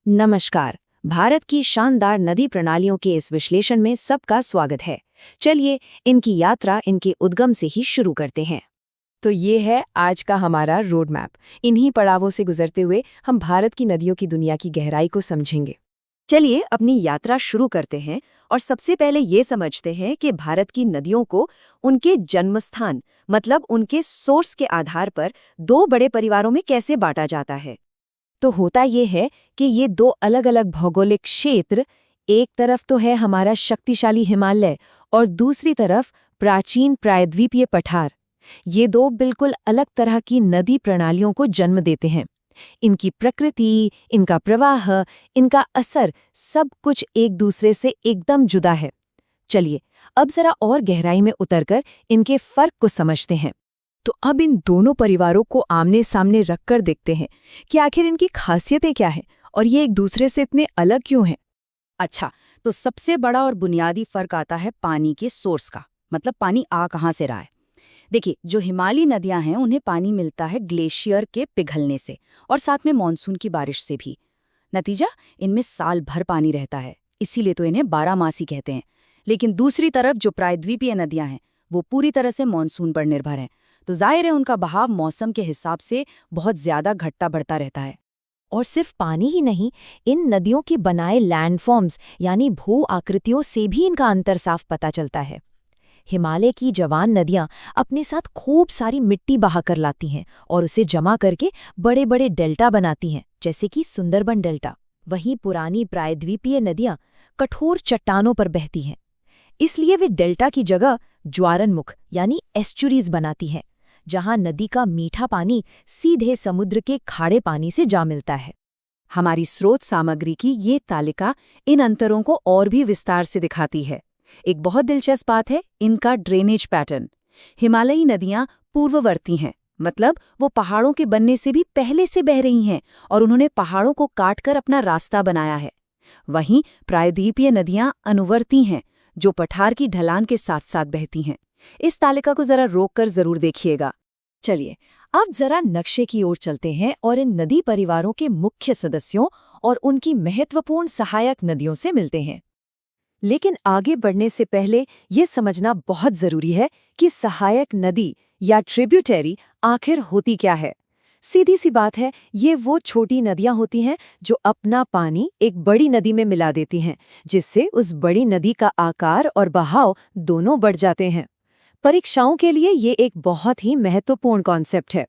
नमस्कार। भारत की शानदार नदी प्रणालियों के इस विश्लेषण में सबका स्वागत है। चलिए इनकी यात्रा इनके उद्गम से ही शुरू करते हैं। तो ये है आज का हमारा रोड मैप। इन्हीं पड़ावों से गुजरते हुए हम भारत की नदियों की दुनिया की गहराई को समझेंगे। चलिए अपनी यात्रा शुरू करते हैं और सबसे पहले ये समझते हैं कि भारत की नदियों को उनके जन्मस्थान मतलब उनके सोर्स के आधार पर दो बड़े परिवारों में कैसे बांटा जाता है। तो होता ये है कि ये दो अलग अलग भौगोलिक क्षेत्र, एक तरफ तो है हमारा शक्तिशाली हिमालय और दूसरी तरफ प्राचीन प्रायद्वीपीय पठार। ये दो बिल्कुल अलग तरह की नदी प्रणालियों को जन्म देते हैं। इनकी प्रकृति, इनका प्रवाह, इनका असर सब कुछ एक दूसरे से एकदम जुदा है। चलिए अब जरा और गहराई में उतरकर इनके फर्क को समझते हैं। तो अब इन दोनों परिवारों को आमने सामने रखकर देखते हैं कि आखिर इनकी खासियतें क्या हैं और ये एक दूसरे से इतने अलग क्यों हैं। अच्छा, तो सबसे बड़ा और बुनियादी फर्क आता है पानी के सोर्स का, मतलब पानी आ कहाँ से रहा है। देखिए, जो हिमालयी नदियां हैं उन्हें पानी मिलता है ग्लेशियर के पिघलने से और साथ में मॉनसून की बारिश से भी। नतीजा, इनमें साल भर पानी रहता है, इसीलिए तो इन्हें बारहमासी कहते हैं। लेकिन दूसरी तरफ जो प्रायद्वीपीय नदियां हैं वो पूरी तरह से मॉनसून पर निर्भर हैं, तो जाहिर है उनका बहाव मौसम के हिसाब से बहुत ज्यादा घटता बढ़ता रहता है। और सिर्फ पानी ही नहीं, इन नदियों के बनाए लैंडफॉर्म्स यानी भू आकृतियों से भी इनका अंतर साफ पता चलता है। हिमालय की जवान नदियां अपने साथ खूब सारी मिट्टी बहा कर लाती हैं और उसे जमा करके बड़े बड़े डेल्टा बनाती हैं, जैसे कि सुंदरबन डेल्टा। वहीं पुरानी प्रायद्वीपीय नदियां कठोर चट्टानों पर बहती हैं, इसलिए वे डेल्टा की जगह ज्वारनमुख यानी एस्चुरीज बनाती हैं, जहां नदी का मीठा पानी सीधे समुद्र के खारे पानी से जा मिलता है। हमारी स्रोत सामग्री की ये तालिका इन अंतरों को और भी विस्तार से दिखाती है। एक बहुत दिलचस्प बात है इनका ड्रेनेज पैटर्न। हिमालयी नदियां पूर्ववर्ती हैं, मतलब वो पहाड़ों के बनने से भी पहले से बह रही हैं और उन्होंने पहाड़ों को काटकर अपना रास्ता बनाया है। वहीं प्रायद्वीपीय नदियां अनुवर्ती हैं, जो पठार की ढलान के साथ साथ बहती हैं। इस तालिका को जरा रोककर जरूर देखिएगा। चलिए अब जरा नक्शे की ओर चलते हैं और इन नदी परिवारों के मुख्य सदस्यों और उनकी महत्वपूर्ण सहायक नदियों से मिलते हैं। लेकिन आगे बढ़ने से पहले ये समझना बहुत जरूरी है कि सहायक नदी या ट्रिब्यूटरी आखिर होती क्या है। सीधी सी बात है, ये वो छोटी नदियां होती हैं जो अपना पानी एक बड़ी नदी में मिला देती हैं, जिससे उस बड़ी नदी का आकार और बहाव दोनों बढ़ जाते हैं। परीक्षाओं के लिए ये एक बहुत ही महत्वपूर्ण कॉन्सेप्ट है।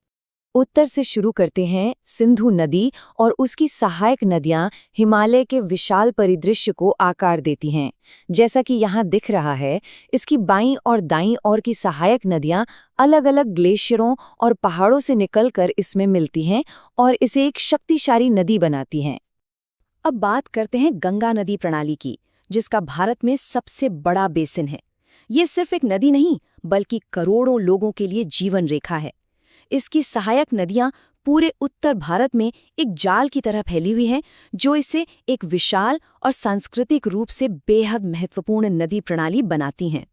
उत्तर से शुरू करते हैं। सिंधु नदी और उसकी सहायक नदियां हिमालय के विशाल परिदृश्य को आकार देती हैं। जैसा कि यहाँ दिख रहा है, इसकी बाईं और दाईं ओर की सहायक नदियां अलग-अलग ग्लेशियरों और पहाड़ों से निकलकर इसमें मिलती हैं और इसे एक शक्तिशाली नदी बनाती हैं। अब बात करते हैं गंगा नदी प्रणाली की, जिसका भारत में सबसे बड़ा बेसिन है। ये सिर्फ एक नदी नहीं, बल्कि करोड़ों लोगों के लिए जीवन रेखा है। इसकी सहायक नदियां पूरे उत्तर भारत में एक जाल की तरह फैली हुई हैं, जो इसे एक विशाल और सांस्कृतिक रूप से बेहद महत्वपूर्ण नदी प्रणाली बनाती हैं।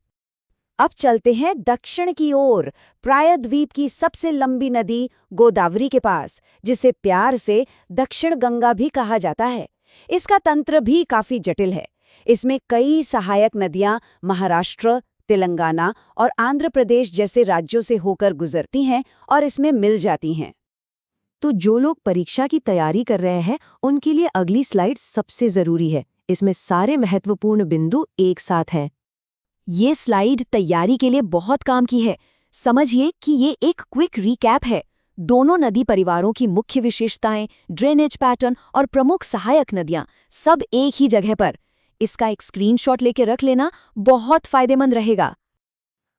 अब चलते हैं दक्षिण की ओर, प्रायद्वीप की सबसे लंबी नदी गोदावरी के पास, जिसे प्यार से दक्षिण गंगा भी कहा जाता है। इसका तंत्र भी काफी जटिल है। इसमें कई सहायक नदियां महाराष्ट्र, तेलंगाना और आंध्र प्रदेश जैसे राज्यों से होकर गुजरती हैं और इसमें मिल जाती हैं। तो जो लोग परीक्षा की तैयारी कर रहे हैं, उनके लिए अगली स्लाइड सबसे जरूरी है। इसमें सारे महत्वपूर्ण बिंदु एक साथ हैं। ये स्लाइड तैयारी के लिए बहुत काम की है। समझिए कि ये एक क्विक रिकैप है। दोनों नदी परिवारों की मुख्य विशेषताएं, ड्रेनेज पैटर्न और प्रमुख सहायक नदियां सब एक ही जगह पर। इसका एक स्क्रीनशॉट लेके रख लेना बहुत फायदेमंद रहेगा।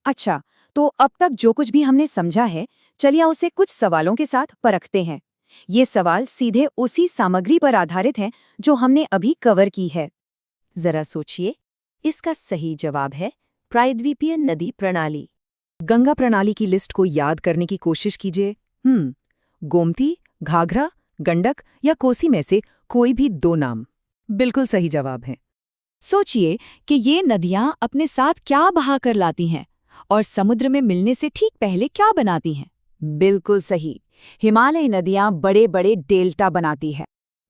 अच्छा, तो अब तक जो कुछ भी हमने समझा है, चलिए उसे कुछ सवालों के साथ परखते हैं। ये सवाल सीधे उसी सामग्री पर आधारित हैं जो हमने अभी कवर की है। जरा सोचिए, इसका सही जवाब है प्रायद्वीपीय नदी प्रणाली। गंगा प्रणाली की लिस्ट को याद करने की कोशिश कीजिए। गोमती, घाघरा, गंडक या कोसी में से कोई भी दो नाम बिल्कुल सही जवाब है। सोचिए कि ये नदियां अपने साथ क्या बहा कर लाती हैं और समुद्र में मिलने से ठीक पहले क्या बनाती हैं। बिल्कुल सही, हिमालयी नदियां बड़े बड़े डेल्टा बनाती है।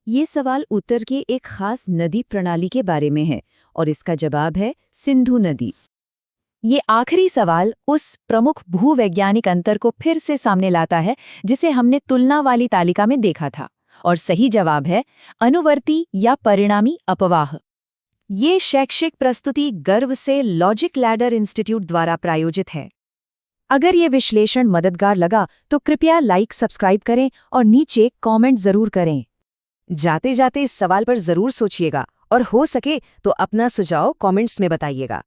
ये सवाल उत्तर के एक खास नदी प्रणाली के बारे में है और इसका जवाब है सिंधु नदी। ये आखिरी सवाल उस प्रमुख भूवैज्ञानिक अंतर को फिर से सामने लाता है जिसे हमने तुलना वाली तालिका में देखा था, और सही जवाब है अनुवर्ती या परिणामी अपवाह। ये शैक्षिक प्रस्तुति गर्व से लॉजिक लैडर इंस्टीट्यूट द्वारा प्रायोजित है। अगर ये विश्लेषण मददगार लगा तो कृपया लाइक सब्सक्राइब करें और नीचे कमेंट जरूर करें। जाते जाते इस सवाल पर जरूर सोचिएगा और हो सके तो अपना सुझाव कमेंट्स में बताइएगा।